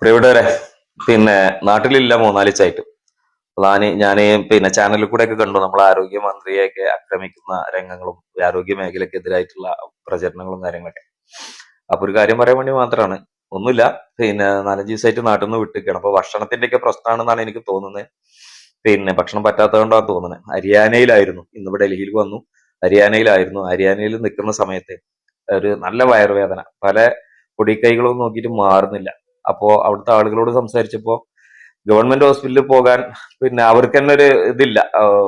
പ്രിയപ്പെട്ടവരെ, പിന്നെ നാട്ടിലില്ല മൂന്നാലിച്ചായിട്ട്. ഞാന് ചാനലിൽ കൂടെ ഒക്കെ കണ്ടു നമ്മൾ ആരോഗ്യമന്ത്രിയെയൊക്കെ ആക്രമിക്കുന്ന രംഗങ്ങളും ആരോഗ്യ മേഖലക്കെതിരായിട്ടുള്ള പ്രചരണങ്ങളും കാര്യങ്ങളൊക്കെ. അപ്പൊ ഒരു കാര്യം പറയാൻ വേണ്ടി മാത്രമാണ്, ഒന്നുമില്ല. നാലഞ്ച് ദിവസമായിട്ട് നാട്ടിൽ നിന്ന് വിട്ടിരിക്കുകയാണ്. അപ്പൊ ഭക്ഷണത്തിന്റെ ഒക്കെ പ്രശ്നമാണെന്നാണ് എനിക്ക് തോന്നുന്നത്. ഭക്ഷണം പറ്റാത്തതുകൊണ്ടാണ് തോന്നുന്നത്. ഹരിയാനയിലായിരുന്നു, ഇന്നിവിടെ ഡൽഹിയിൽ വന്നു. ഹരിയാനയിൽ നിൽക്കുന്ന സമയത്ത് ഒരു നല്ല വയറുവേദന, പല പൊടിക്കൈകളും നോക്കിയിട്ട് മാറുന്നില്ല. അപ്പോ അവിടുത്തെ ആളുകളോട് സംസാരിച്ചപ്പോ ഗവൺമെന്റ് ഹോസ്പിറ്റലിൽ പോകാൻ അവർക്ക് തന്നെ ഒരു ഇതില്ല.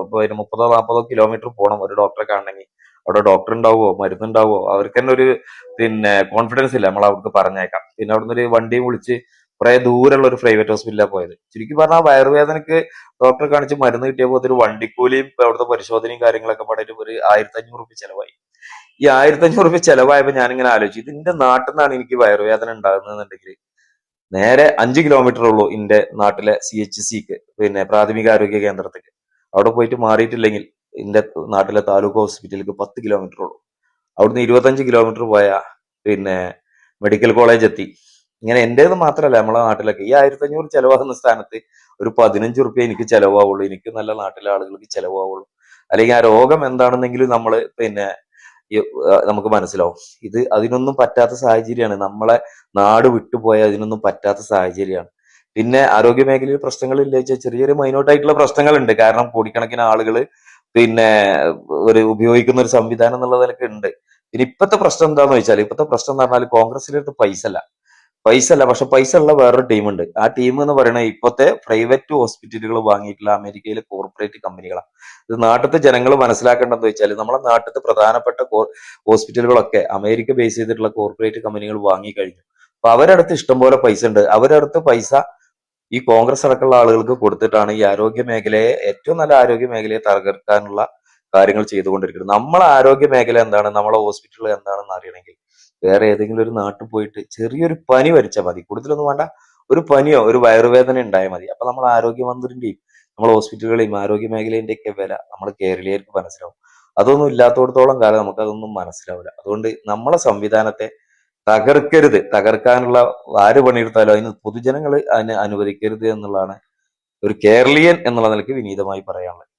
30-40 കിലോമീറ്റർ പോകണം ഒരു ഡോക്ടറെ കാണണമെങ്കിൽ. അവിടെ ഡോക്ടർ ഉണ്ടാവുമോ, മരുന്നുണ്ടാവുമോ, അവർക്ക് തന്നെ ഒരു കോൺഫിഡൻസ് ഇല്ല നമ്മൾ അവർക്ക് പറഞ്ഞേക്കാം. പിന്നെ അവിടുന്ന് ഒരു വണ്ടിയും വിളിച്ച് കുറെ ദൂരമുള്ള ഒരു പ്രൈവറ്റ് ഹോസ്പിറ്റലിലാണ് പോയത്. ചുരുക്കി പറഞ്ഞാൽ വയറുവേദനക്ക് ഡോക്ടറെ കാണിച്ച് മരുന്ന് കിട്ടിയപ്പോൾ ഒരു വണ്ടിക്കൂലിയും അവിടുത്തെ പരിശോധനയും കാര്യങ്ങളൊക്കെ പാടിയിട്ട് ഒരു 1500 ചെലവായി. ഈ 1500 ചെലവായപ്പോ ഞാനിങ്ങനെ ആലോചിച്ചു, ഇതിന്റെ നാട്ടിൽ നിന്നാണ് എനിക്ക് വയറുവേദന ഉണ്ടാകുന്നതെന്നുണ്ടെങ്കിൽ നേരെ 5 കിലോമീറ്റർ ഉള്ളൂ എന്റെ നാട്ടിലെ CHCക്ക്, പ്രാഥമിക ആരോഗ്യ കേന്ദ്രത്തിക്ക്. അവിടെ പോയിട്ട് മാറിയിട്ടില്ലെങ്കിൽ എന്റെ നാട്ടിലെ താലൂക്ക് ഹോസ്പിറ്റലിലേക്ക് 10 കിലോമീറ്റർ ഉള്ളൂ. അവിടുന്ന് 25 കിലോമീറ്റർ പോയ മെഡിക്കൽ കോളേജ് എത്തി. ഇങ്ങനെ എന്റേത് മാത്രമല്ല, നമ്മളെ നാട്ടിലൊക്കെ ഈ 1500 ചെലവാകുന്ന സ്ഥാനത്ത് ഒരു 15 റുപ്യ എനിക്ക് ചെലവാവുള്ളൂ, എനിക്ക് നല്ല നാട്ടിലെ ആളുകൾക്ക് ചെലവാവുള്ളൂ. അല്ലെങ്കിൽ ആ രോഗം എന്താണെന്നെങ്കിലും നമുക്ക് മനസ്സിലാവും. അതിനൊന്നും പറ്റാത്ത സാഹചര്യമാണ്. നമ്മളെ നാട് വിട്ടുപോയ അതിനൊന്നും പറ്റാത്ത സാഹചര്യമാണ്. പിന്നെ ആരോഗ്യ മേഖലയിൽ പ്രശ്നങ്ങളില്ല വെച്ചാൽ ചെറിയൊരു മൈനോട്ടായിട്ടുള്ള പ്രശ്നങ്ങളുണ്ട്. കാരണം കോടിക്കണക്കിന് ആളുകൾ ഉപയോഗിക്കുന്ന ഒരു സംവിധാനം എന്നുള്ള നിലക്ക് ഉണ്ട്. പിന്നെ ഇപ്പത്തെ പ്രശ്നം എന്താന്ന് വെച്ചാൽ, ഇപ്പത്തെ പ്രശ്നം എന്ന് പറഞ്ഞാൽ കോൺഗ്രസിന്റെ പൈസ അല്ല, പക്ഷെ പൈസ ഉള്ള വേറൊരു ടീമുണ്ട്. ആ ടീം എന്ന് പറയുന്നത് ഇപ്പോഴത്തെ പ്രൈവറ്റ് ഹോസ്പിറ്റലുകൾ വാങ്ങിയിട്ടുള്ള അമേരിക്കയിലെ കോർപ്പറേറ്റ് കമ്പനികളാണ്. ഇത് നാട്ടിലത്തെ ജനങ്ങൾ മനസ്സിലാക്കേണ്ടതെന്ന് വെച്ചാൽ, നമ്മളെ നാട്ടിലത്തെ പ്രധാനപ്പെട്ട ഹോസ്പിറ്റലുകളൊക്കെ അമേരിക്ക ബേസ് ചെയ്തിട്ടുള്ള കോർപ്പറേറ്റ് കമ്പനികൾ വാങ്ങിക്കഴിഞ്ഞു. അപ്പൊ അവരടുത്ത് ഇഷ്ടംപോലെ പൈസ ഉണ്ട്. അവരടുത്ത് പൈസ ഈ കോൺഗ്രസ് അടക്കമുള്ള ആളുകൾക്ക് കൊടുത്തിട്ടാണ് ഈ ആരോഗ്യ മേഖലയെ, ഏറ്റവും നല്ല ആരോഗ്യ മേഖലയെ തകർക്കാനുള്ള കാര്യങ്ങൾ ചെയ്തുകൊണ്ടിരിക്കുന്നത്. നമ്മളെ ആരോഗ്യ മേഖല എന്താണ്, നമ്മളെ ഹോസ്പിറ്റൽ എന്താണെന്ന് അറിയണമെങ്കിൽ വേറെ ഏതെങ്കിലും ഒരു നാട്ടിൽ പോയിട്ട് ചെറിയൊരു പനി വരിച്ചാൽ മതി. കൂടുതലൊന്നും വേണ്ട, ഒരു പനിയോ ഒരു വയറുവേദന ഉണ്ടായാൽ മതി. അപ്പൊ നമ്മൾ ആരോഗ്യമന്ത്രിന്റെയും നമ്മളെ ഹോസ്പിറ്റലുകളെയും ആരോഗ്യ മേഖലേന്റെ ഒക്കെ വില നമ്മൾ കേരളീയർക്ക് മനസ്സിലാവും. അതൊന്നും ഇല്ലാത്തടത്തോളം കാലം നമുക്ക് അതൊന്നും മനസ്സിലാവില്ല. അതുകൊണ്ട് നമ്മളെ സംവിധാനത്തെ തകർക്കരുത്. തകർക്കാനുള്ള ആര് പണിയെടുത്താലും അതിന് പൊതുജനങ്ങൾ അതിനെ അനുവദിക്കരുത് എന്നുള്ളതാണ് ഒരു കേരളീയൻ എന്നുള്ള നിലയ്ക്ക് വിനീതമായി പറയാനുള്ളത്.